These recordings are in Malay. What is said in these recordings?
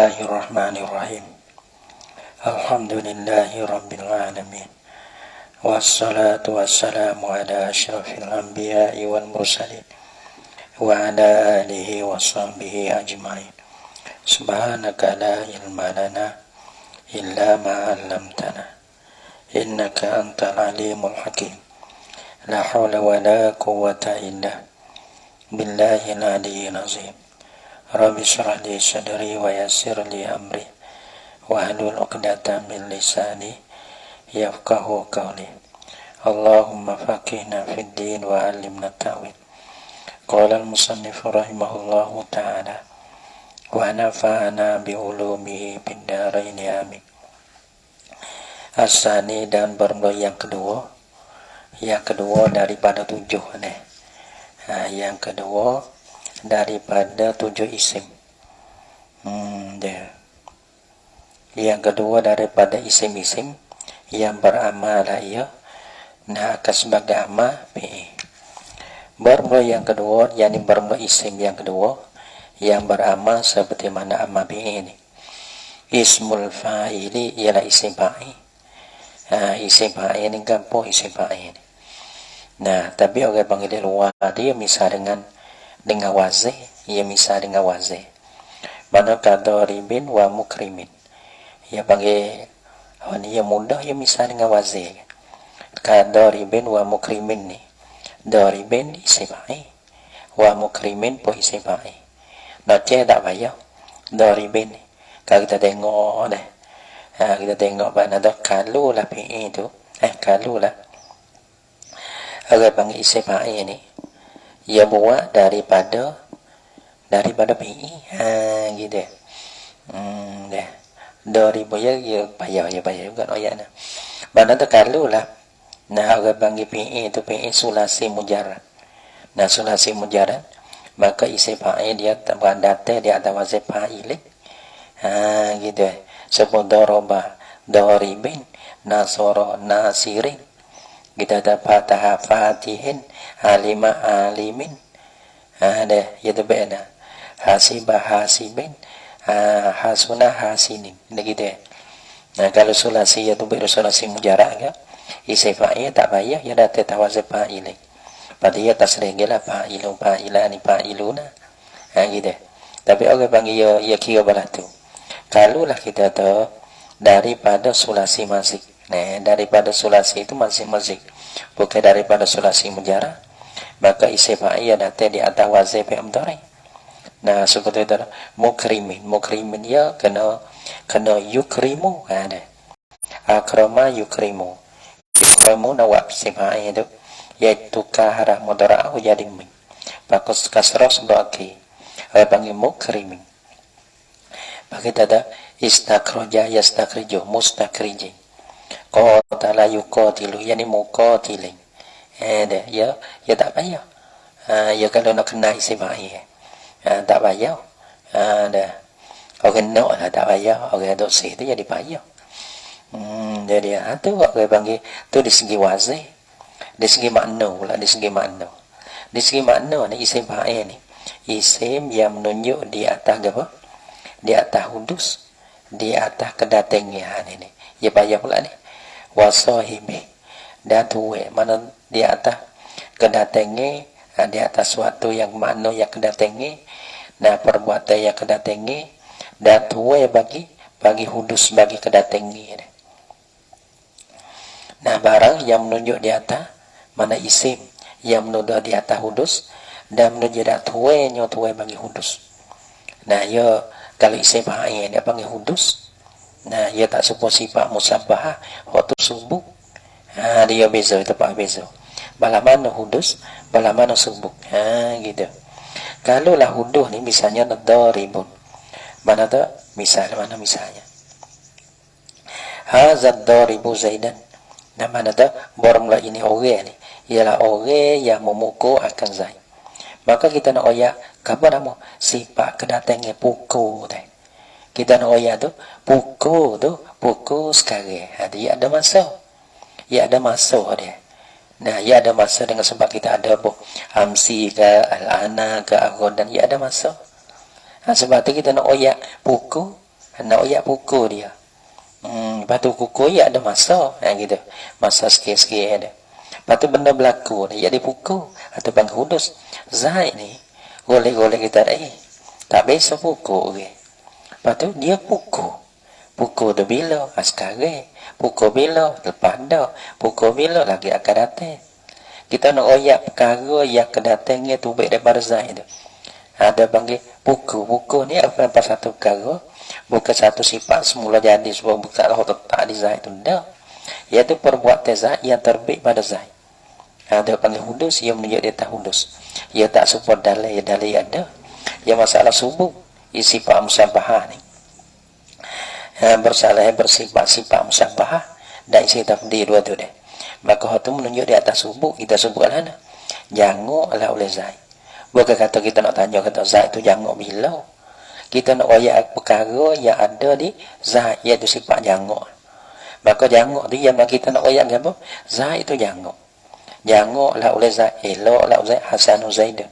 Bismillahirrahmanirrahim. Alhamdulillahi rabbil alamin. Wassalatu wassalamu ala asyrafil anbiya'i wal mursalin wa ala alihi wa sahbihi ajma'in. Subhanaka la ilma lana illa ma 'allamtana innaka antal alimul hakim. La hawla wa la quwwata illa billahil aliyyil azim. Rabbi shrah li sadri wa yassir li amri wahlul 'uqdatam min lisani yafqahu qawli. Allahumma faqihna fid din wa 'allimna ta'wil. Qala al-musannif rahimahullahu ta'ala wa nafa'ana bi ulumihi fid dharain amin. Asani dan bermula yang kedua daripada 7 nih. Yang kedua daripada 7 isim. Yang kedua daripada isim-isim yang beramal ya, nah akan sebagai amal fi'il. Bermula yang kedua, yakni bermula isim yang kedua yang beramal seperti mana amal fi'il ini. Ismul fa'ili ialah isim fa'il. Isim fa'il ini gampang isim fa'il. Nah, tapi orang panggil luar dia misal dengan wazih, ia misal dengan wazih. Mana kata ribin wa mukrimin. Ia panggil ia mudah, ia misal dengan wazih. Kata ribin wa mukrimin ni. Daribin isim fa'il. Wa mukrimin pun isim fa'il. Nak tak payah. Daribin ni. Kalau kita tengok dah. Kita tengok mana dah kalau lah fi'il tu. Kalau lah. Orang panggil isim fa'il ni. Ia buat daripada fi'il. Gitu. Dah. Daripada ia payah juga ayat nah. Mana tu kalau lah. Nah, orang panggil fi'il itu fi'il sulasi mujarrad. Nah, sulasi mujarrad maka isim fa'il dia datang di atas wazn fa'il. Gitu. Sebut daraba, daribin, nasara, nasirin. Kita dapat tahap fatihin, alima, alimin. Ada, itu beda. Hasibah, hasibin, hasunah, hasinin. Gitu. Nah, kalau sulasi itu sulasi mujarrad kan, isim fa'il tak payah, ia datang tawazan fa'il. Berarti ia tasrigilah fa'ilun, fa'ilani, fa'iluna. Gitu. Tapi orang panggil ia kira belah tu. Kalulah kita tahu daripada sulasi mazik. Nah, daripada sulasi itu mazik. Bukan daripada sulasi mujarrad. Maka isim fa'il datang di atas wazn fi'il mudhari'. Nah, seperti itu mukrimin. Mukrimin ya kena yukrimu. Ada. Akrama yukrimu. Akramu nawab isim fa'il itu iaitu kahara mudhara'u jadi min. Bagus kasrah sebagai panggil mukrimin. Bagi tada istakhraja yastakhrijuh mustakhrijin. Qatala yuqatilu yani muqatilin. Ya tak payah. Ya kalau nak kena isim fa'il. Tak payah. Dah. Orang nak lah tak payah. Orang dosa itu jadi payah. Jadi tu orang panggil tu di segi wazih. Di segi makna pula, di segi makna. Di segi makna ni isim fa'il ni. Isim yang menunjuk di atas apa? Di atas hudus, di atas kedatangan ini. Ya payah pula ni. Wasahibi dan tuwe mana di atas kedatangan, di atas suatu yang makna yang kedatangan, nah perbuatan yang kedatangan dan tuwe bagi hudus bagi kedatangan. Nah barang yang menunjuk di atas mana isim yang menunjuk di atas hudus dan menunjuk di atas tuwe bagi hudus. Nah ya kalau isim fa'il dia panggil hudus. Nah, ia tak sebuah sifat musabbahah waktu subuh. Dia beza, tempat beza. Bala mana hudus, bala mana subuh. Gitu. Kalau lah hudus ni misalnya daribun. Mana tu? Mana misalnya? Hazad daribu Zaidan. Nah, mana tu? Bermula ini orang ni. Ialah orang yang memukul akan Zaid. Maka kita nak oyak apa nama? Sifat kedatangan pukul tu. Kita nak oyak tu pukul sekarang. Dia ada masa. Ia ada masa dia. Nah, ia ada masa dengan sebab kita ada amsi ke al-ana ke aghodan, ia ada masa. Sebab tu kita nak oyak pukul nak oyak pukul dia. Lepas tu kuku ya ada masa, gitu. Masa sikit-sikit ada. Lepas tu benda berlaku, ya dipukul atau bang hudus. Zai ni, golek-golek kita tak biasa pukul. Okay. Lepas tu dia pukul. Pukul tu bila? Sekarang. Pukul bila? Lepas dah. Pukul bila? Lagi akan datang. Kita nak oyak perkara yang akan datangnya tu baik daripada zai tu. Ada panggil pukul. Pukul ni apa satu perkara. Bukan satu sifat semula jadi sebab bukan Allah tetap di zat itu dah. Iaitu perbuatan zat yang terbit pada zat. Ada panggil hudus, ia menunjuk dia tak hudus. Ia tak support dalil ada. Ia masalah subuh, ia sifat musyabahah ni. Bersalah bersifat musyabahah dan isi tafdil dua tu dia. Maka itu menunjuk di atas subuh, kita sebutlah nah. Janguk lah oleh zat. Bukan kata kita nak tanya kata zat itu janguk bila. Kita nak wayak perkara yang ada di zat, iaitu sifat janguk. Maka janguk tu yang kita nak wayak apa? Zat itu janguk. Janguk lah oleh zat, elok lah oleh Hasan Zaidun.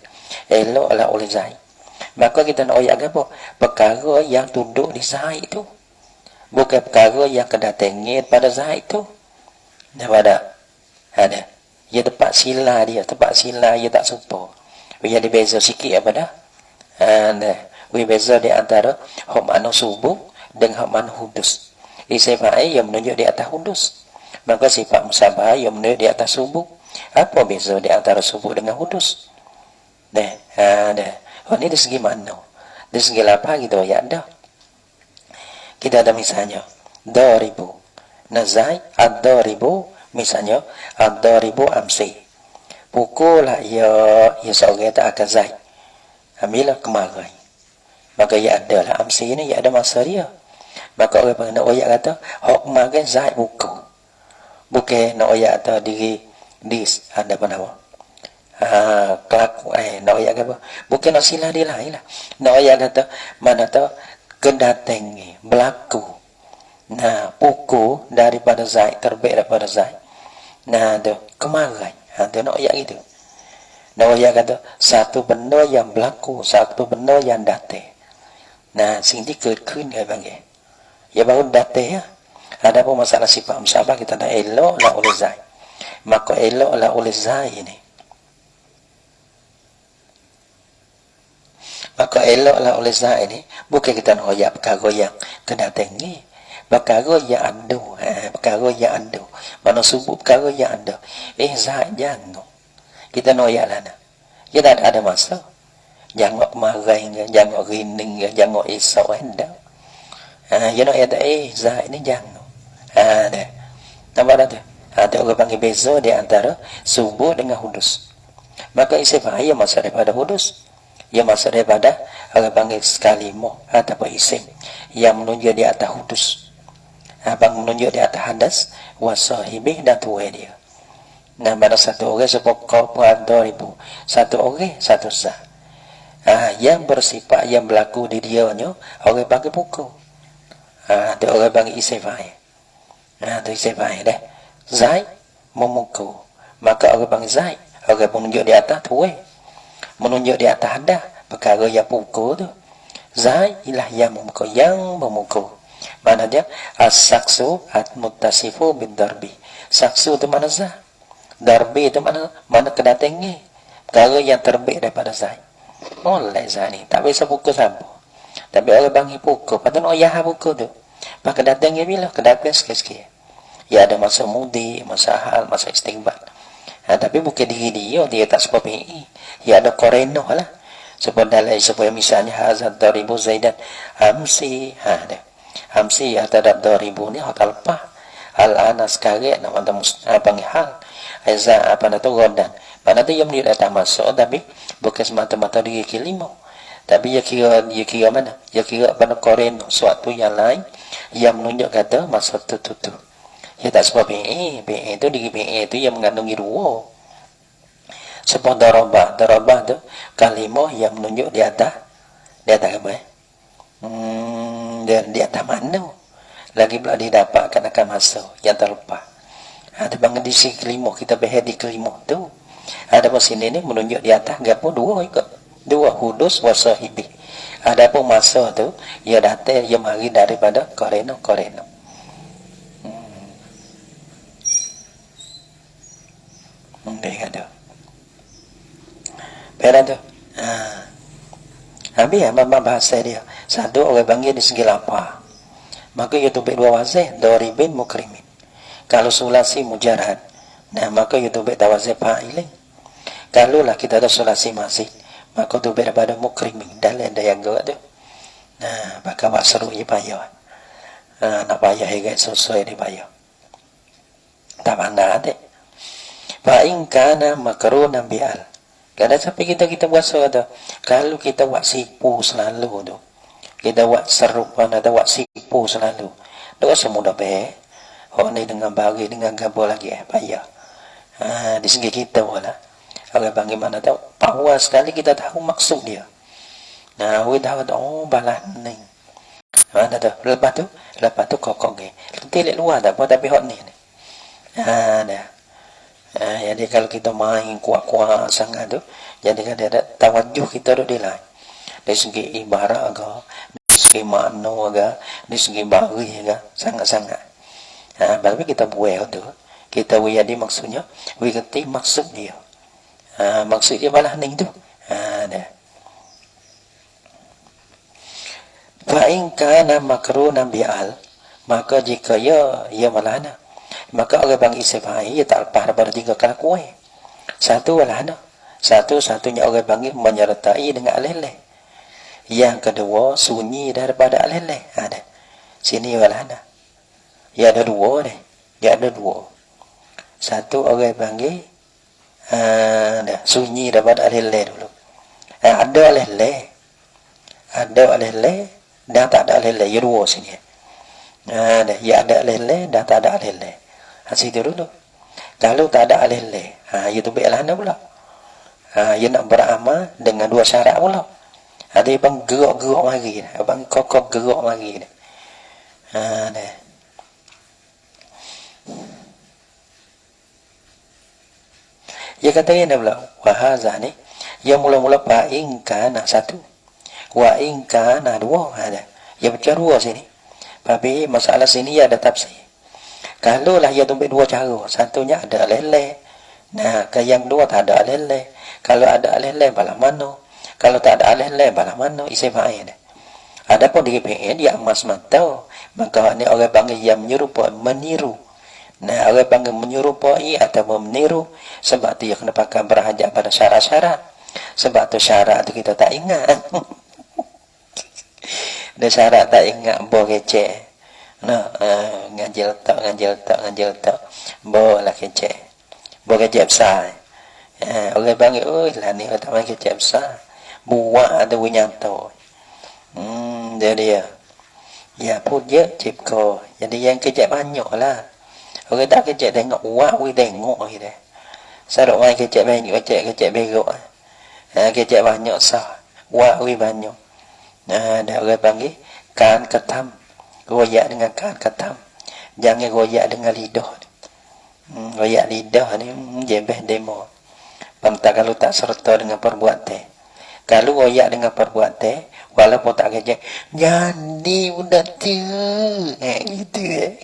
Elok lah oleh zat. Maka kita nak wayak apa? Perkara yang tunduk di zat itu. Bukan perkara yang kedatangnya pada zat itu. Ada. Ia tempat sila dia, ia tak serupa. Ia dibeza sikit apa dah? Beza di antara hak makna subuh dengan hak makna hudus. Sifat yang menunjuk di atas hudus. Maka sifat musabah yang menunjuk di atas subuh. Apa beza di antara subuh dengan hudus? Ini dari segi makna. Dari segi apa gitu ya ada. Kita ada misalnya 2000. Nazai ad-daribu misalnya ad-daribu amsi. Pukul lah ya seorang tak akan zai. Ambillah kemarin. Maka ia adalah amsi ini, ia ada masa dia. Maka orang pengen nak oyak kata, hok kemarin zat pukul. Bukan nak oyak kata diri ada apa nama? Kelaku, nak oyak kata, bukan nak silah dia lain lah. Nak oyak kata, mana tahu kedatangan, berlaku. Nah, pukul daripada zat, terbit daripada zat. Nah, tu, kemarin. Tu nak oyak gitu. Nak oyak kata, satu benda yang berlaku, satu benda yang datang. Nah, sing di กิดขึ้น dia panggil. Ya baru datang ya. Ada pun masalah sifat musabah kita nak elok lah oleh zai. Maka elok lah oleh zai ini. Maka elok lah oleh zai ini bukan kita nak hoyak perkara yang kedatang ni. Perkara yang ada, perkara yang ada. Mana subuh perkara yang ada. Zai jangan. Kita nak hoyak lah. Dia tak ada masa. Jangan kemarin, jangan rining, jangan esok hendak. You know ada zat ni jangan. Dah. Tambah dah tu. Ada orang panggil beza di antara subuh dengan hudus. Maka isim fa'il masa daripada hudus. Ia masa daripada orang panggil kalimah ataupun isim yang menunjuk di atas hudus. Abang menunjuk di atas hadas wasahibih dan tuai dia. Nah, mana satu orang sebab kau puan 2000. Satu orang satu zat. Yang bersifat yang berlaku di dianya orang panggil pukul. Itu orang panggil isim fa'il. Itu isim fa'il dah. Zai memukul. Maka orang panggil zai. Orang menunjuk di atas tuai. Menunjuk di atas hadah perkara yang pukul tu. Zai ialah yang memukul, Mana dia? As-saksu at-muttasifu bid-darbi. Saksu tu mana zai? Darbi tu mana kedatangnya. Perkara yang terbit daripada zai. Molek zat ni. Tak bisa pukul siapa. Tapi orang panggil pukul. Lepas tu nak yah pukul tu. Lepas kedatangnya bila? Kedatang sikit-sikit. Ya ada masa mudi, masa hal, masa istighbar. Tapi bukan diri dia tak sebab PI. Ya ada korenoh lah. Sebab dalam supaya misalnya hazard 2000 Zaidan. Hamsi. Hamsi atadab 2000 ni hak alpah. Al-anas kaget nak panggil hal. Aizah apa nak tu godan. Pada tu ia menilai tak masuk, tapi bukan semata-mata dia kelima. Tapi dia kira mana? Dia kira pada koren suatu yang lain yang menunjuk kata masa tu. Ya tak sebab BA itu di BA itu yang mengandungi dua. Sebab darabah tu kalimah yang menunjuk di atas apa? Di atas mana? Lagi pula didapatkan akan masa yang terlepas. Ada bangun di sisi kelima kita behar di kelima tu. Ada pun sini ni menunjuk di atas gapo dua hudus wasahibi. Adapun masa tu ia datang ia mari daripada koreno. Dia kata. Pera tu. Habis apa bahasa dia? Satu orang panggil di segi lapar. Maka ia tu dua wazih, doribin mukrimin. Kalau sulasi mujarad, nah maka ia tu tawazih fa'ilin. Kalau lah kita ada sulasi masih, maka tu daripada mukrimin. Dalam ada yang gak tu. Nah, maka buat seru ia payah. Nak payah hegat sesuai dia payah. Tak pandang hati. Fa'in kana makrunan bi'al. Kadang sampai kita buat sesuatu. Kalau kita buat sipu selalu tu, kita buat serupa atau buat sipu selalu, tak semudah baik. Orang ni dengan bagi dengan gabung lagi payah. Di segi kita pula. Kalau bagaimana tahu, power sekali kita tahu maksud dia. Nah, kita tahu balas ni. Mana tu? Lepas tu kokok ni. Tidak luar tak apa tapi hot ni. Dah. Jadi kalau kita main kuat-kuat sangat tu, jadi kan ada tawajuh kita tu dia lain. Dari segi ibarat agak, dari segi makna agak, dari segi bagi agak, sangat-sangat. Tapi kita buat tu, kita buat dia maksudnya, we kerti maksud dia. Maksud dia balas ni tu. Dah. Fa'in kana makrunan bi'al, maka jika ia malana, maka orang panggil sifai ia tak lepas daripada 3 kelakuan. Satu walana, satunya orang panggil menyertai dengan alih-alih. Yang kedua sunyi daripada alih-alih. Ada sini walana. Ya ada dua ni. Dia ada dua. Satu orang panggil sunyi daripada alih-alih dulu. Ada alih-alih dan tak ada alih-alih. Ya dua sini. Ya ada alih-alih dan tak ada alih-alih. Situ dulu. Kalau tak ada alih-alih, ia tu baiklah pula. Ia nak beramal dengan 2 syarat pula. Ada bang gerak-gerak mari, abang kokok gerak mari. Dah. Ia kata ini pula, wahaza ni, ia mula-mula fa'in kana 1. Wa in kana 2. Ada. Ia baca 2 sini. Tapi masalah sini ada tafsir. Kalau lah ia tumpik 2 cara. Satunya ada alih-alih. Nah, ke yang 2 tak ada alih-alih. Kalau ada alih-alih balas mana? Kalau tak ada alih-alih balas mana? Isim fa'il. Adapun di PN dia emas mata. Maka ni orang panggil yang menyerupai, meniru. Nah, orang panggil menyerupai atau meniru sebab tu ia kena pakai berhajat pada syarat-syarat. Sebab tu syarat tu kita tak ingat. Dia syarat tak ingat boleh kecek. Ngajil tak boleh kecek. Boleh kecek besar. Orang panggil, lah ni tak main kecek besar. Buat ada nyata. Dia. Ya pun je cipko. Jadi yang kecek banyak lah. Orang tak kecek tengok wah we tengok gitu. Sarok main kecek banyak, kecek berok. Kecek banyak sah. Wah we banyak. Ada orang panggil kan ketam. Goyak dengan kan ketam. Jangan goyak dengan lidah. Goyak lidah ni jebeh demo. Pantang kalau tak serta dengan perbuatan. Kalau goyak dengan perbuatan, walaupun tak kecek, jadi udah tu. Gitu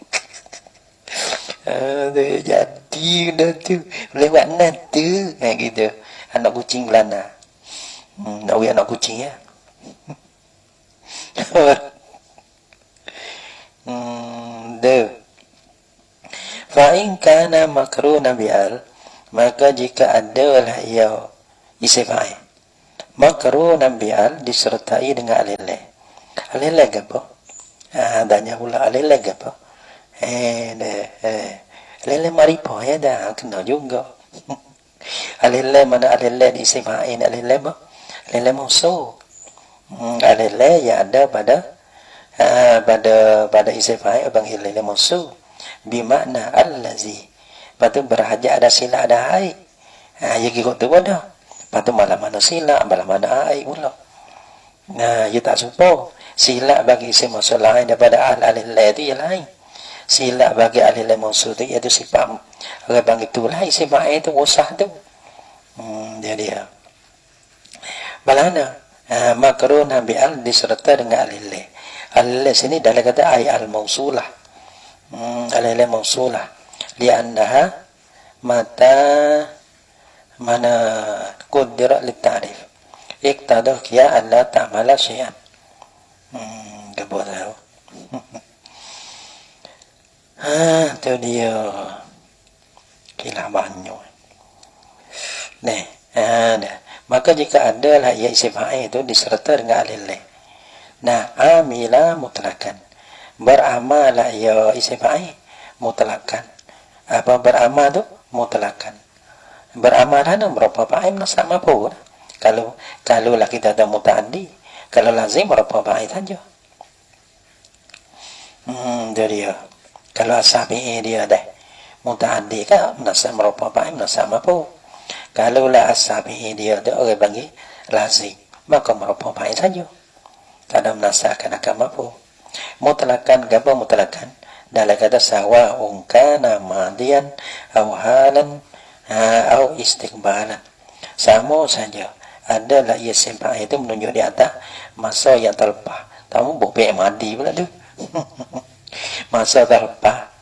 jadi udah tu. Lewat nanti. Gitu. Anak kucing belana. Anak kucing ya. Fa'in kana makrunan bi'al, maka jika adalah ia isim fa'il makrunan bi'al disertai dengan alillah. Alillah apa? Adanya pula alillah apa? Alillah maripah ya dah kena juga. Alillah mana alillah di isim fa'il alillah apa? Alillah mausul. Alillah yang ada pada isim fa'il bang alillah mausul. Bimakna allazi. Lepas tu berhajat ada sila ada air. Ya kira tu pun dah. Lepas tu malam mana sila, malam mana air pula. Nah, ya tak sumpah. Sila bagi isim mausul lain daripada al-alillah itu yang lain. Sila bagi alillah mausul itu iaitu sifat. Orang panggil tu lah sifat itu usah tu. Dia. Balana. Makrunah bi al disertai dengan alillah. Alillah sini dalam kata ay al-mausulah. Alillah mausulah. Liannaha mata mana qudira litarif. Iqtada ya an la ta'mala syai'an. Gabut tahu. Itu dia. Gila banyak. Maka jika ada lah ya isim fa'il itu disertai dengan alillah. Amila mutlakan. Beramal lah ya isim fa'il mutlakan. Apa beramal tu mutlakan. Beramalan berapa fa'il sama pun. Kalau lah kita ada muta'addi, kalau lazim berapa fa'il saja. Dia. Kalau asabi dia dah muta'addi kan nasab berapa fa'il sama pun. Kalau lah asabi dia ada orang bagi lazim, maka berapa fa'il saja. Tak ada menasahkan akan mampu. Mutlakan gapa mutlakan dalam kata sawa'un kana madian aw halan aw istiqbalan. Sama saja. Adalah isim fa'il itu menunjuk di atas masa yang terlepas. Tahu bukan madi pula tu. Masa terlepas.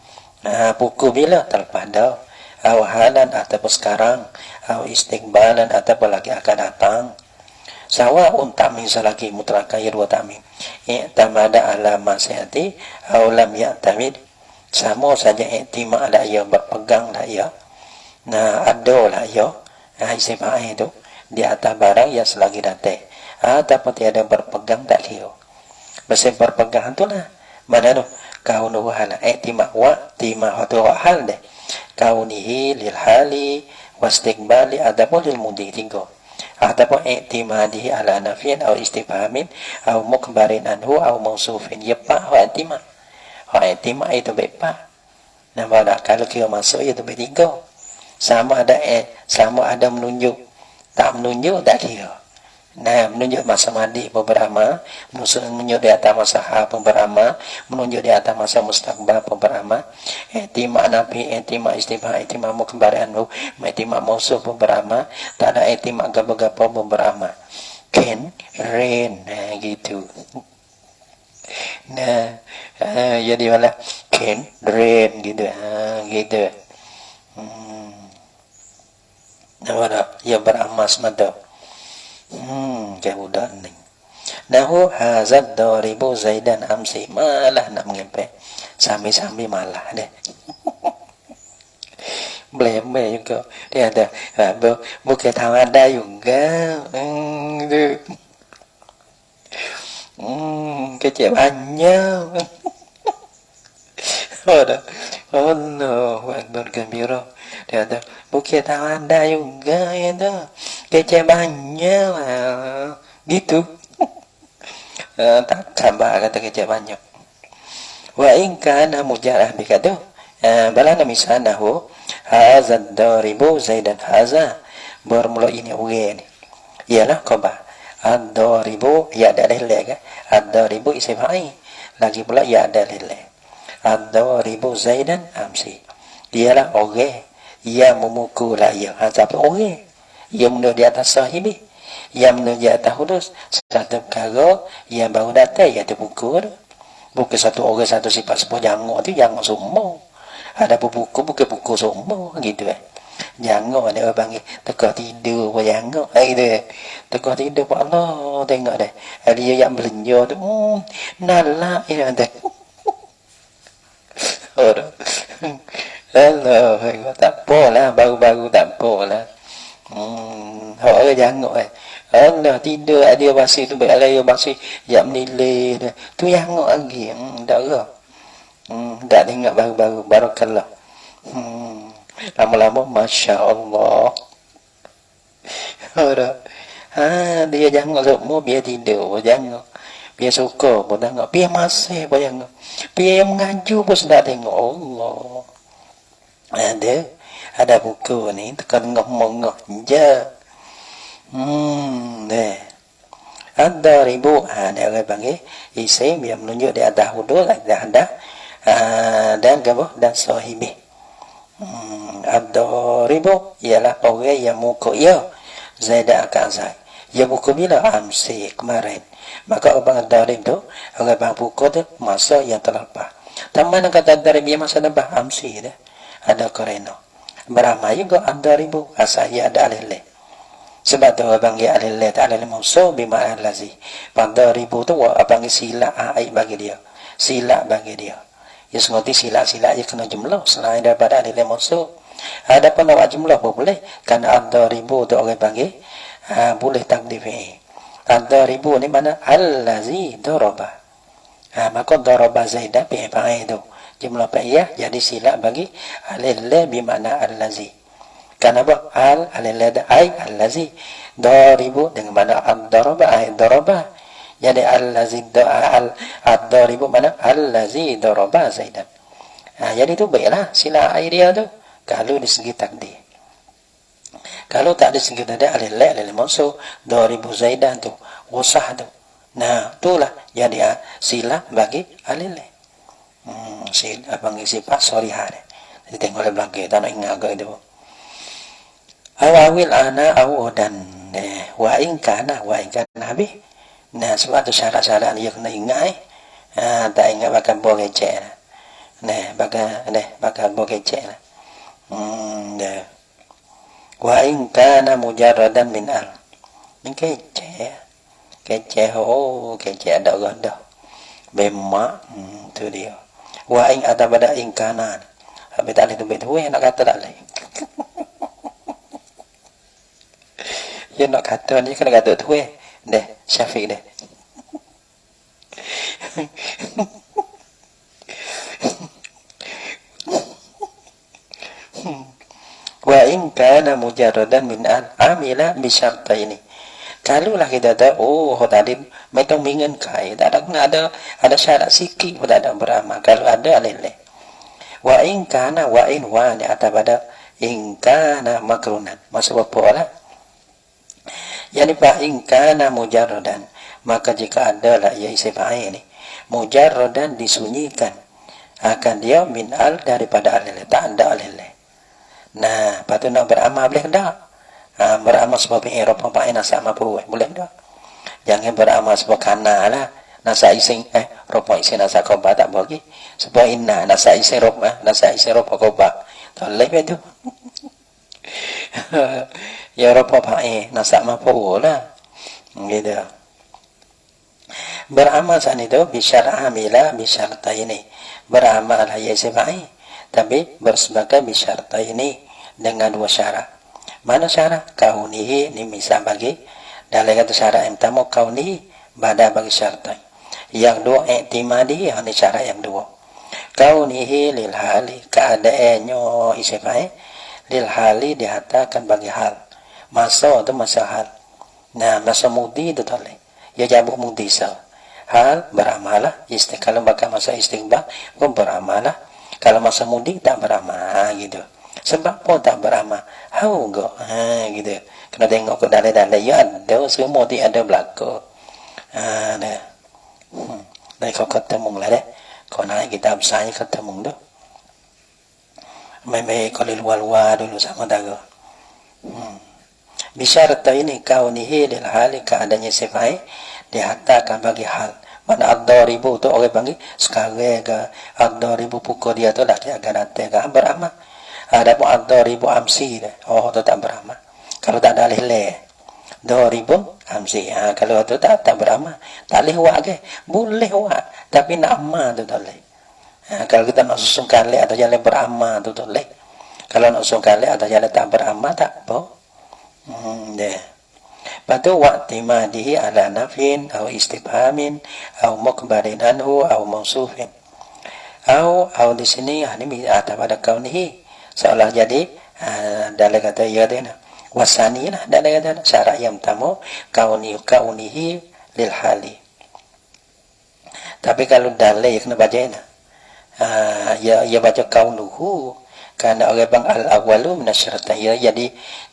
Pukul bila terlepas dah. Aw halan ataupun sekarang, aw istiqbalan ataupun lagi akan datang. Sawa'un ta'min salaki mutlaka ya dua ta'min. I'tamada ala masyati aw lam ya'tamid. Sama saja i'tima ala ya berpegang lah ya. Ada lah ya. Isim fa'il itu di atas barang yang selagi datang. Ataupun tiada berpegang tak liu. Bersih berpegang tu lah. Mana tu? Kaunuhu hala. I'tima wa tima hatu hal deh. Kaunihi lil hali wastiqbali adapun lil mudi tiga. Ataupun i'timadihi ala nafin atau istifhamin atau mukbarin anhu atau mausufin. Ya pak wa i'timad. Wa i'timad itu bepa. Nampak kalau kira masuk itu bertiga. Sama ada menunjuk. Tak menunjuk tak kira. Menunjuk masa madi beberapa, menunjuk di atas masa hal beberapa, menunjuk di atas masa mustaqbal beberapa. I'timad nafi, i'timad istifham, i'timad mukbar anhu, i'timad mausuf beberapa, tak ada i'timad gapa-gapa beberapa. Ken, rain, gitu. Jadi malah ken, rain gitu. Gitu. Nampak ya beramas mata. Kayak budak ni. Nahu hazad daribu Zaidan amsi. Malah nak mengempe. Sambil-sambil malah deh. Bleme juga. Dia ada bukan tahu ada juga. Kecil banyak. Allah Akbar gembira. Dia ada bukan tahu ada juga itu. Kecil banyak gitu. Tak tambah kata kecil banyak. Wa in kana mujarrah bikadu. Balana misanahu hazad daribu Zaidan haza. Bermula ini uge ni. Ialah khabar. Ad-daribu ya ada lillah. Ad-daribu isim fa'il. Lagi pula ya ada lillah. Ad-daribu Zaidan amsi. Ialah uge. Ia memukul ya. Tapi uge. Ia menurut di atas sahibi. Ia menurut di atas hurus. Satu perkara yang baru datang iaitu buku. Bukan satu orang satu sifat sebuah jangok tu jangok semua. Ada buku bukan buku semua gitu Jangok ada orang panggil teka tidur pun jangok gitu Teka tidur pun Allah tengok dah. Dia yang belanja tu nalak ini ada. Allah tak apalah baru-baru tak apalah. Orang jangok Allah tidur dia basi tu baik dia basi jap menilai dia. Tu jangok lagi. Tak ke? Tak tengok baru-baru barakallah. Lama-lama masya-Allah. Dia jangok semua biar tidur jangok. Biar suka pun tengok, biar masih pun jangok. Biar mengaju pun sudah tengok Allah. Ada buku ni tekan ngomong je. Ada ribu ada orang panggil isim yang menunjuk di atas hudud ada dan gabah dan sahibi. Ada ribu ialah orang yang muka ia Zaidan akan Zaid. Ya pukul bila? Amsi, kemarin. Maka abang darib tu, abang pukul tu masa yang terlepas. Taman kata darib yang masa lepas amsi dah. Ada koreno. Beramai juga daribu asal ya ada alileh. Sebab tu abang ya alileh tak alileh musuh bima alazi. Pada ribu tu abang sila ai bagi dia. Sila bagi dia. Ya sengerti sila-sila ya kena jumlah selain daripada alileh musuh. Ada pun awak jumlah pun boleh. Kerana ribu tu orang panggil boleh takdifi. Ribu ni mana alazi daraba. Maka daraba zaidah pi tu. Jumlah fa'iyah jadi sila bagi alillah bermakna allazi. Kenapa? Alillah ay allazi. Daribu dengan mana ad-daraba ay daraba. Jadi allazi ad-daribu mana allazi daraba zaidan. Jadi tu baiklah sila ay dia tu. Kalau di segi takdir. Kalau tak di segi takdir alillah mausul daribu zaidan tu. Usah tu. Nah, itulah jadi sila bagi alillah. Abang sifat sorihah dia. Jadi tengok oleh belakang, tak nak ingat agak itu. Awawil ana awodan. Wa ingkana habis. Nah, sebab tu syarat-syarat dia kena ingat. Tak ingat bakal buat kecek. Bakal buat kecek. Wa ingkana mujarradan min al. Ini kecek. Kecek ada gondah. Bemak, tu dia. Wa ing ada pada ingkanan. Habis tak boleh tu betul. Nak kata tak boleh. Ya nak kata ni kena kata tu. Deh, Syafiq deh. Wa in kana mujarradan min amila bi syartaini. Kalulah kita tahu, tadi mereka menginginkan, tak ada syarat sikit pun tak ada beramal. Kalau ada alileh. Wa in kana wa in wa ni atas pada in kana makrunan. Maksud apa lah? Yani fa in kana mujarradan. Maka jika ada lah ia isi fa'il ni. Mujarradan disunyikan. Akan dia min al daripada alileh. Tak ada alileh. Nah, patut nak beramal boleh tak? Beramal sebab i'rab apa nasa mafu boleh tak? Jangan beramal sebab kana lah. Nasa ising ropa ising nasa qoba tak boleh. Sebab inna nasa ising ropa qoba. Tak boleh itu. Ya ropa apa nasa mafu lah. Gitu. Beramal saat itu bisyara amila bisyarta ini. Beramal ya sebai. Tapi bersebagai bisyarta ini dengan dua syarat. Mana syarat? Kaunihi ni misal bagi dalam kata syarat yang pertama kaunihi pada bagi syarat. Yang dua i'timadi yang ni syarat yang dua. Kaunihi lil hali keadaannya isifai lil hali dihatakan bagi hal. Masa tu masa hal. Nah, masa mudi tu boleh. Ya jabuk mudi sah. Hal beramalah kalau bakal masa istighbar pun beramalah. Kalau masa mudi tak beramal gitu. Sebab pun tak beramal. Hau enggak. Gitu. Kena tengok ke dalam-dalam. Ya ada. Semua dia ada belakang. Dah. Dah kau ketemu lah dah. Kau naik kitab saya ketemu tu. Baik-baik kau luar-luar dulu sama daga. Bisyarta ini kau nihilil hali keadanya sifai. Dihatakan bagi hal. Mana ad-daribu tu orang panggil. Sekarang ke ad-daribu pukul dia tu dah dia akan datang ke beramal. Ada pun ad-daribu amsi dah. Oh, tu tak beramal. Kalau tak ada alih-alih. Daribu amsi. Kalau tu tak beramal. Tak boleh buat ke? Boleh buat. Tapi nak amal tu tak boleh. Kalau kita nak susun kali atau jalan beramal tu tak boleh. Kalau nak susun kali atau jalan tak beramal tak apa. Dia. Lepas tu wa'timadihi ala nafin atau istifhamin atau mukbarin anhu atau mausufin. Atau di sini ini atas pada kaunihi. Seolah jadi dalam kata ya dia wasani lah dalam kata syarat yang pertama kaunihi lil hali. Tapi kalau dalam ya kena baca ya baca kaunuhu kerana orang bang al-awwalu minasyaratan ya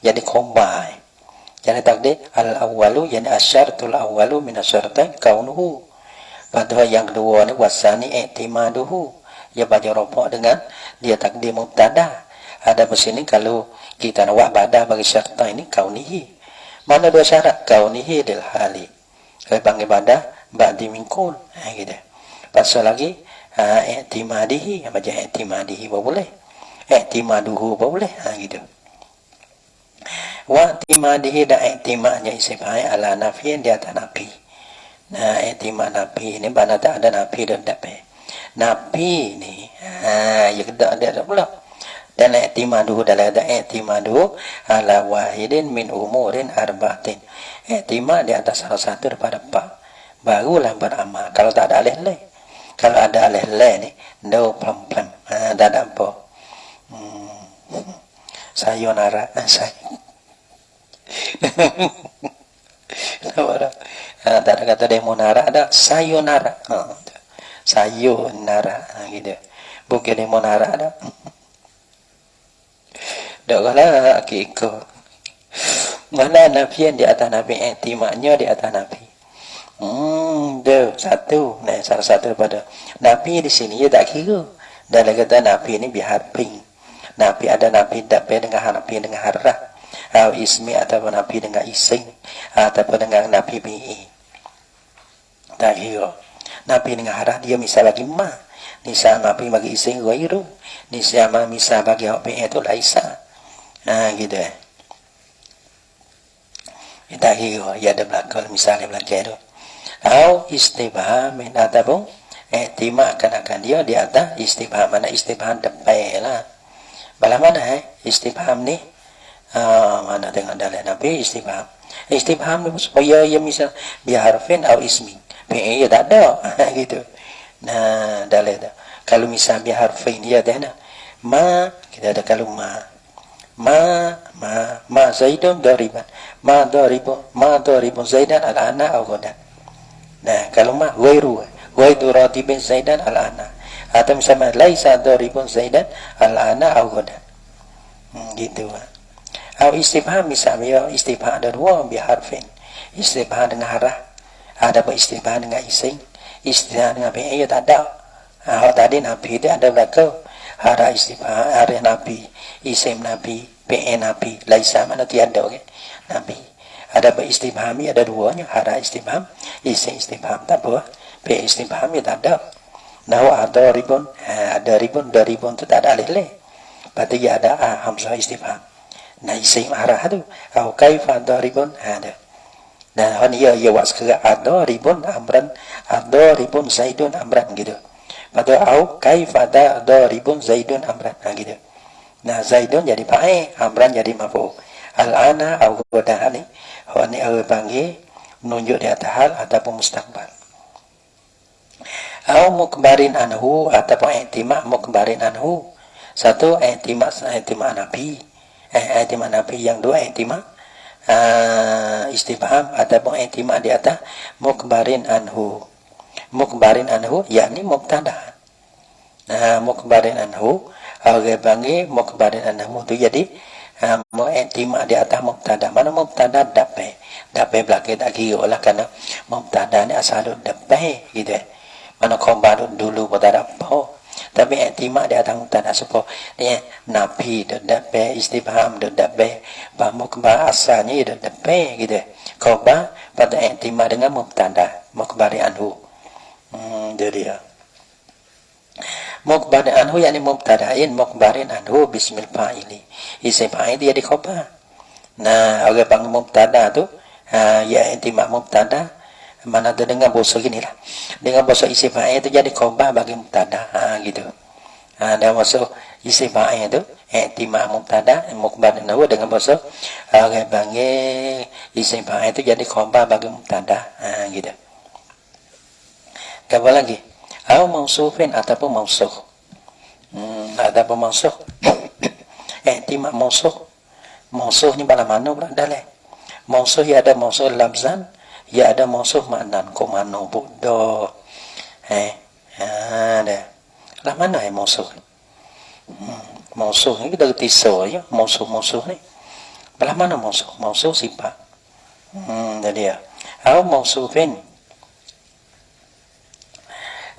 jadi combine. Jadi takdir al-awwalu yani asyaratul awwalu minasyaratan kaunuhu. Padahal yang kedua ni wasani i'timaduhu. Ya baca ropak dengan dia takdir mubtada. Ada di sini kalau kita nak buat badah bagi syarta ini kaunihi. Mana dua syarat? Kaunihi lil hali. Kalau panggil ibadah ba'di minkul. Gitu. Pasal lagi i'timadihi, baca i'timadihi boleh. I'timaduhu boleh. Gitu. Wa i'timadihi dan i'timadnya isim fa'il ala nafiyin di atas nafi. Nah, i'timad nafi ni mana tak ada nafi dan dapat. Nafi ni ya kita ada pula. Dan i'timaduhu dalam ada i'timaduhu ala wahidin min umurin arba'atin. I'timad di atas salah satu daripada empat. Barulah beramal. Kalau tak ada alih-alih. Kalau ada alih-alih ni, no pelan-pelan. Tak ada apa. Sayonara. Tak ada kata demonara, ada sayonara. Sayonara. Gitu. Bukan demonara ada. Tak kalah akikah. Mana nafian di atas nabi, i'timadnya di atas nabi. Satu. Nah, salah satu daripada nabi di sini dia tak kira. Dan dia kata nabi ni biharping. Nabi ada nabi dapat dengan nabi dengan harah. Atau ismi atau nabi dengan ising. Ataupun dengan nabi bi'i. Tak kira. Nabi dengan harah dia misal bagi ma. Nisa nabi bagi ising ghairu. Nisa misal bagi bi'i itu laisa. Gitu tak kira. Ya ada belakang misalnya belakang itu. Atau istibham ataupun i'timad akan dia di atas istibham. Mana istibham depan lah. Bala mana istibham ni? Mana tengok dalam Nabi istibham. Istibham ni supaya ia misal biharfin atau ismi. Fi'il tak ada. Gitu. Nah, dalam tu. Kalau misal biharfin dia ada nah. Ma, kita ada kalau ma Zaidun dariban. Ma daribun Zaidan al-ana au ghadan. Nah, kalau ma ghairu ratibin Zaidan al-ana. Atau misalnya laisa daribun Zaidan al-ana au ghadan. Gitu. Au istifham misalnya istifham ada dua biharfin. Istifham dengan harah. Ada apa istifham dengan ising. Istifham dengan fi'il tak ada. Tadi nabi itu ada belakang. Harah istifham, harah nabi, isim nabi, fi'il nabi, laisa mana tiada okay? Nabi. Ada apa istifhami ada duanya, harah istifham, isim istifham tak apa. Fi'il istifham ya tak ada. Nah, ada ribun tu tak ada alih-alih. Berarti ya ada hamzah istifham. Nah, isim harah tu. Au kaifa daribun ada. Nah, dia ya was ke ada ribun amran, ada ribun zaidun amran gitu. Pada au kaifa daribun zaidun amran gitu. Nah, zaidun jadi fa'il, amran jadi maf'ul. Al-ana au ghadan ni panggil menunjuk di atas hal ataupun mustaqbal. Au mukbarin anhu ataupun i'timad mukbarin anhu. Satu i'timad nabi. I'timad nabi, yang dua i'timad istifham ataupun i'timad di atas mukbarin anhu. Mukbarin anhu yakni mubtada. Mukbarin anhu orang panggil mukbarin anhu tu jadi i'timad di atas mubtada. Mana mubtada dapat belakang tak kira lah, kerana mubtada ni asal dapat gitu. Mana khabar dulu pun tak ada apa. Tapi i'timad di atas mubtada supaya dia nafi dapat, istifham dapat, mukbar asalnya dapat gitu. Khabar pada i'timad dengan mubtada mukbarin anhu. Jadi mukbarin anhu yakni mubtada'in mukbarin anhu bismil fa'ili. Isim fa'il dia di khabar. Nah, orang panggil mubtada tu ya i'timad mubtada mana tu dengan bahasa ginilah. Dengan bahasa isim fa'il tu jadi khabar bagi mubtada. Gitu. Dan bahasa isim fa'il tu i'timad mubtada mukbarin anhu dengan bahasa orang panggil isim fa'il tu jadi khabar bagi mubtada. Gitu. Apa lagi? Au mausufin ataupun mausuf. Ataupun mausuf. I'timad mausuf. Mausuf ni pada mana pula dalam? Mausuf ya ada mausuf lafzan, ya ada mausuf maknan. Ko mano bodoh. Ada. Lah mana mausuf? Mausuf ni kita tiso ya, mausuf ni. Belah mana mausuf? Mausuf sifat. Jadi ya. Au mausufin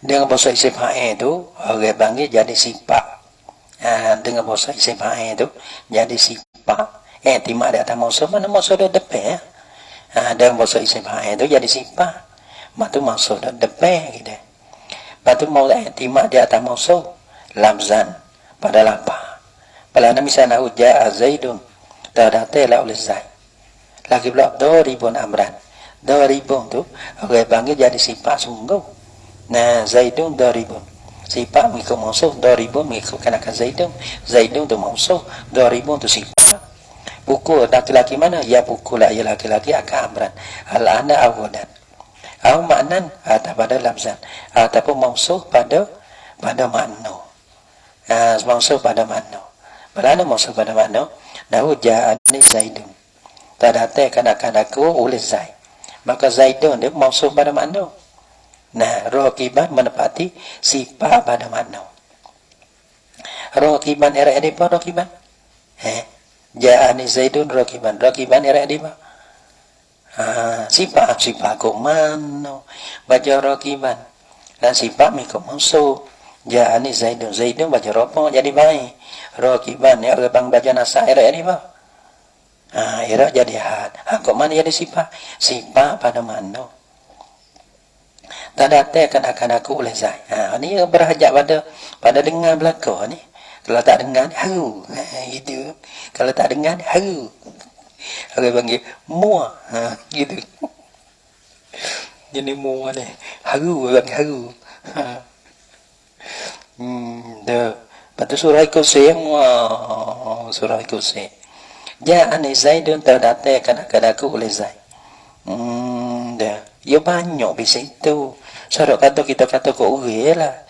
dengan bahasa isim fa'il itu orang panggil jadi sifat. Dengan bahasa isim fa'il itu jadi sifat. I'timad di atas mausuf, mana mausuf dia depan Ada masuk isim fa'il itu jadi sifat. Matu masuk depan gitu. Patu mau i'timad di atas masuk lamzan pada lapa. Pada misalnya uja Zaidun tadatela oleh Zaid. Lagi pula 2000 amran. 2000 tu orang panggil jadi sifat sungguh. Nah, Zaidun 2000. Sifat mengikut masuk 2000 mengikut kanakan Zaidun. Zaidun tu masuk 2000 tu sifat. Pukul laki-laki mana? Ya pukul lah ya laki-laki akan amran. Al-ana awadan. Au maknan atau pada lamzan ataupun mausuh pada makna. Mausuh pada makna. Mana mausuh pada makna? Nahu ja'ani Zaidun. Tadate kanak-kanakku oleh Zaid. Maka Zaidun dia mausuh pada makna. Nah, raqiban menepati sifat pada makna. Raqiban era di apa raqiban? Ja'ani Zaidun raqiban. Raqiban era di apa? Sifat kok mano baca raqiban dan sifat mikok musuh ja'ani Zaidun baca ropo jadi baik raqiban ya bang baca nasa era ini bah era jadi kok mana jadi sifat pada mano tadate akan aku oleh Zaid. Ini berhajat pada dengar belaka ni. Kalau tak dengar gitu. Kalau tak dengar orang panggil mua gitu. Jadi mua ni orang haru. Dah. Lepas surah Kursi surah Kursi. Ja'ani Zaidun terdate kadang-kadang oleh Zaid. Dah. Ya banyak bising tu. Sorok kata kita kata kau uril lah.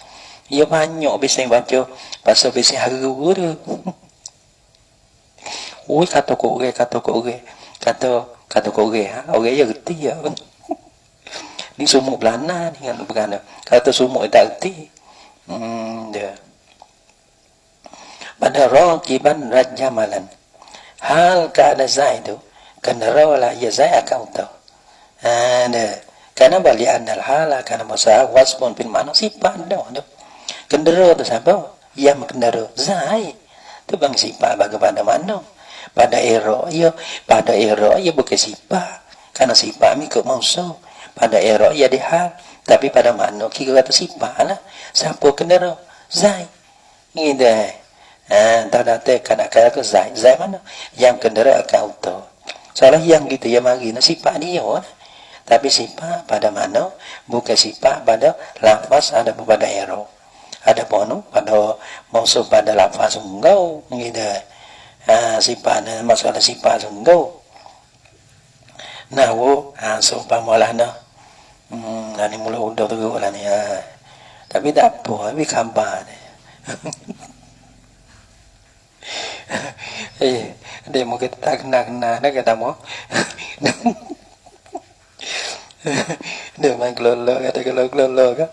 Ya banyak bising baca pasal bising haru tu. Ui kata kau uril kata kau uril orang yang reti ya. Ni sumuk belana ni kan bukan. Kata sumuk tak reti. Dia. Pada raqiban rajamalan. Hal keadaan Zaid tu kenaralah ya Zaid akan tahu. Ada. Karena balik andal hala karena masa wasbun bil mana sifat dah. Kendara tu siapa? Yang kendara Zaid. Tu bang sifat bagaimana mana? Pada era ya bukan sifat. Karena sifat mikut mausuh. Pada era ya dihal. Tapi pada mana kira kata sifat lah. Siapa kendara? Zaid. Gitu. Tak datang kadang-kadang ke Zaid. Zaid mana? Yang kendara akan auto. Soalnya yang gitu ya mari sifat dia lah. Tapi sifat pada mana? Bukan sifat pada lafaz ada pada era. Ada pun pada mausuh pada lafaz enggau. Gitu. Sifat masalah sifat sungguh. Nah, seumpama lah nah. Ni mula udah teruk lah ni. Tapi tak apa, tapi khabar ni. Dia mau kita tak kena dah kata mau. Dia main kelolo kata kalau kelolo kan.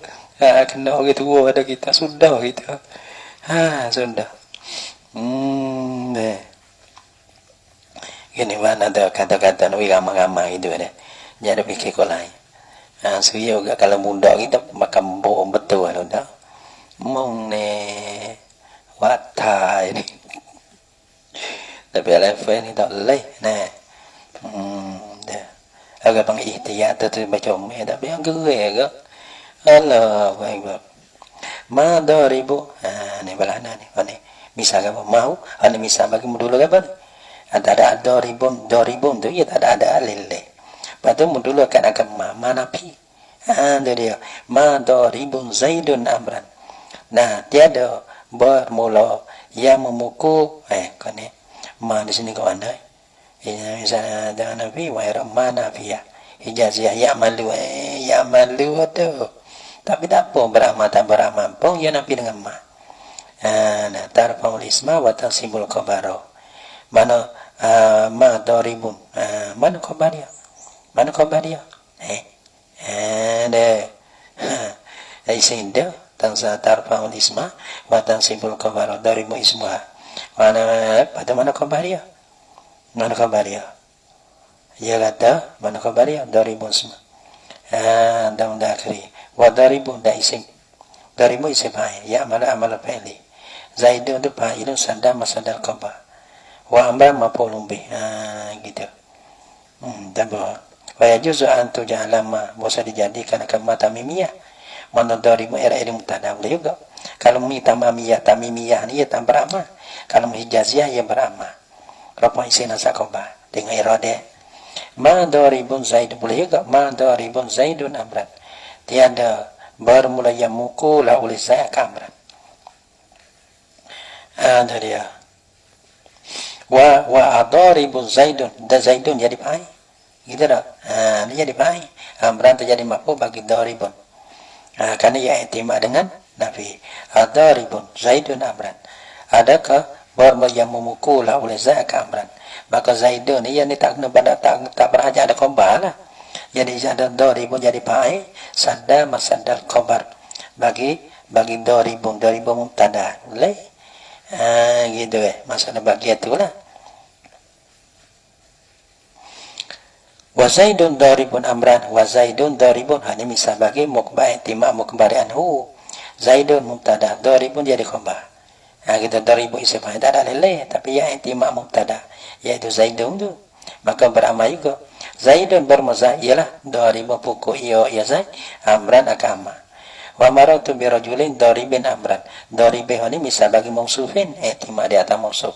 Kena orang tua ada kita sudah gitu. Sudah. Gini mana ada kata-kata ni ramai-ramai itu ada. Jadi fikir kau lain. Suya juga kalau muda kita makan bohong betul dah. Mung ne watai ni. Tapi level ni tak leh. Nah. Dah. Agak panggil ihtiyat tu macam ni tapi yang gue ke. Allah Akbar. Ma 2000. Ni balana ni. Ni. Misalnya mau, misal bagi dulu apa? Ada 2000 tu ya ada lele. Lepas dulu akan mana pi. Itu dia. Ma 2000 Zaidun amran. Nah, tiada bermula yang memukul kau ni. Ma di sini kau anda. Misalnya ada nabi wa mana fiya. Ijazah ya malu tu. Tapi tak apa beramal pun ya nabi dengan ma. Nah, tarfa'ul isma wa tansibul khabara. Mana ma daribun. Mana khabarnya? Mana khabarnya? Ada. Isin dia tansa tarfa'ul isma wa tansibul khabara. Darimu isma. Pada mana khabarnya? Mana khabarnya? Ya kata mana khabarnya? Darimu isma. Dalam dakhri. Wa daribun da isim. Darimu isim ya amal fa'ili. Zaidun tu fa'ilun sadar masadar khabar. Wa amra maf'ulun bih. Gitu. Tambah. Wa yajuzu an tuj'ala ma, bisa dijadikan kama tamimiyah. Manadarimu era mubtada boleh juga. Kalau mi tamimiyah ni ya berama. Kalau hijaziyah ya berama. Rafa isina sakoba dengan irade. Ma daribun Zaid boleh juga. Ma daribun Zaidun amran. Tiada bermula yang mukula oleh saya kamran. Ada dia. Wa adaribun Zaidun. Dan Zaidun jadi pai. Gitu dah. Dia jadi pai. Amran terjadi maf'ul bagi daribun. Karena ia intimak dengan nafi. Adaribun Zaidun amran. Adakah bermula yang memukula oleh saya kamran. Maka Zaidun ni yang ni tak berhajat ada khabar lah. Jadi ada daribun jadi pai. Sadda masaddal khabar. Bagi daribun mubtada. Boleh? Gitu maksudnya bagi itulah. Wa Zaidun daribun amran. Wa Zaidun daribun. Ini misal bagi mukba intimak mukbari anhu. Zaidun mubtada. Daribun jadi khabar. Kita daribun isim fa'il tak ada leleh. Tapi ya intimak mubtada. Iaitu Zaidun tu. Maka beramal juga. Zaidun bermazah ialah daribun pukul iyo ya Zaid. Amran akama. Wa maratu bi rajulin daribin amran. Daribih ini misal bagi mausufin. Intimak di atas mausuf.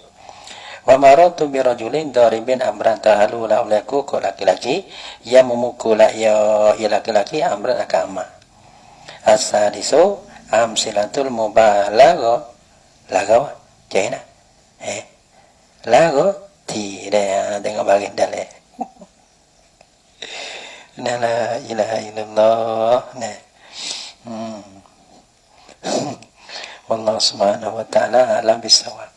Wa maratu bi rajulin daribin amran tahalula ulaku ko laki-laki yang memukul ya laki-laki amran akama. As-sadisu amsilatul mubalagha. Lago chena lago thì để tengok bagian dalam la ilaha illallah nah wallahu subhanahu wa ta'ala alam bisawab.